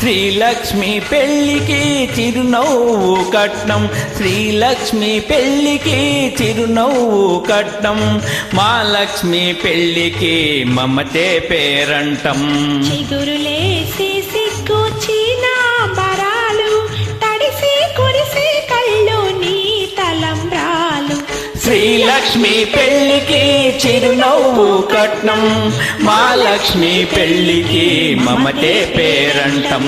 శ్రీలక్ష్మి పెళ్లికి చిరునవ్వు కట్నం, శ్రీలక్ష్మి పెళ్లికి చిరునవ్వు కట్నం, మా లక్ష్మి పెళ్లికి మమతే పేరంటం. చిగురులేసి సిగ్గుచిన బరాలు, తడిసి కురిసి కళ్ళు నీ తలంబ్రాలు. శ్రీలక్ష్మి పెళ్లికి చిరునవ్వు కట్నం, మా లక్ష్మి పెళ్లికి మమతే పేరంటం.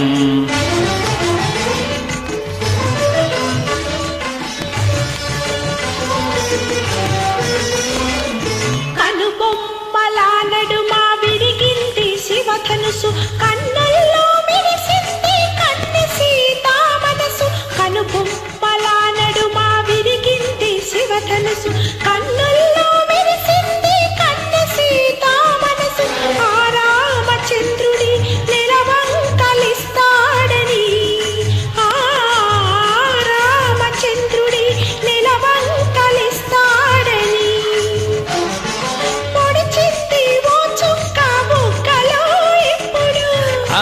కనుబొమ్మల నడుమ విరిగింది శివధనుసు, కన్నుల్లో మెరిసింది కన్నె సీతా మనసు. కనుబొమ్మల నడుమ విరిగింది శివధనుసు, కన్నుల్లో మెరిసింది కన్నె సీతా మనసు. ఆ రామచంద్రుడి నెలవంకలిస్తాడని, ఆ రామచంద్రుడి నెలవంకలిస్తాడని పొడిచింది ఓ చుక్క బుగ్గలో ఇప్పుడు.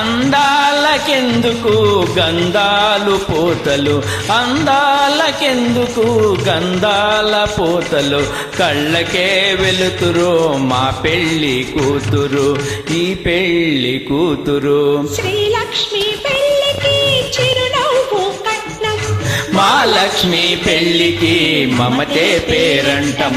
అందాలకెందుకు గంధాలు పూతలు, అందాలకెందుకు గంధాల పూతలు, కళ్ళకే వెలుతురు మా పెళ్లి కూతురు, ఈ పెళ్లి కూతురు. శ్రీలక్ష్మి పెళ్లికి చిరునవ్వు కట్నం, మా లక్ష్మి పెళ్లికి మమతే పేరంటం.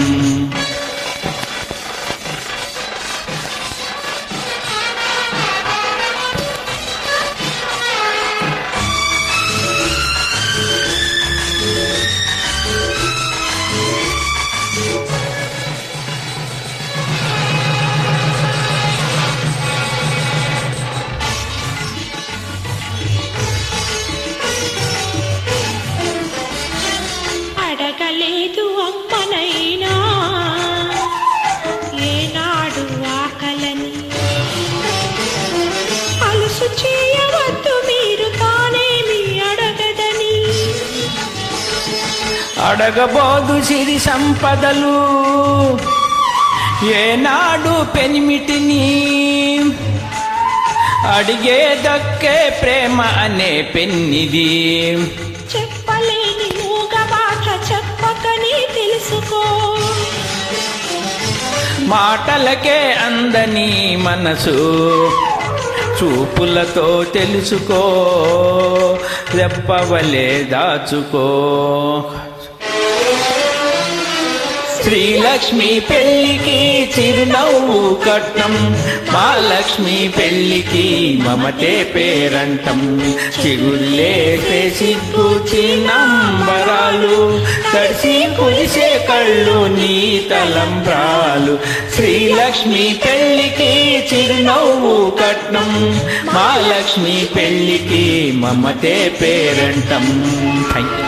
అడగలేదు అమ్మనైనా ఏనాడు ఆకలని, అలుసు చేయవద్దు మీరు తానేమి అడగదని. అడగబోదు సిరి సంపదలు ఏనాడు పెనిమిటిని, అడిగే దక్కే ప్రేమ అనే పెన్నిది. చెప్పలేని మూగ మాట చెప్పకని తెలుసుకో, మాటలకే అందని మనసు చూపులతో తెలుసుకో, రెప్పవలే దాచుకో. శ్రీలక్ష్మి పెళ్లికి చిరునవ్వు కట్నం, మా లక్ష్మి పెళ్లికి మమతే పేరంటం. చిగుళ్ళేసే సిగ్గు చిన్నంబరాలు, తడిసి కురిసే కళ్ళు నీ తలంబ్రాలు. శ్రీలక్ష్మి పెళ్లికి చిరునవ్వు కట్నం, మా లక్ష్మి పెళ్లికి మమతే పేరంటం. Thank you.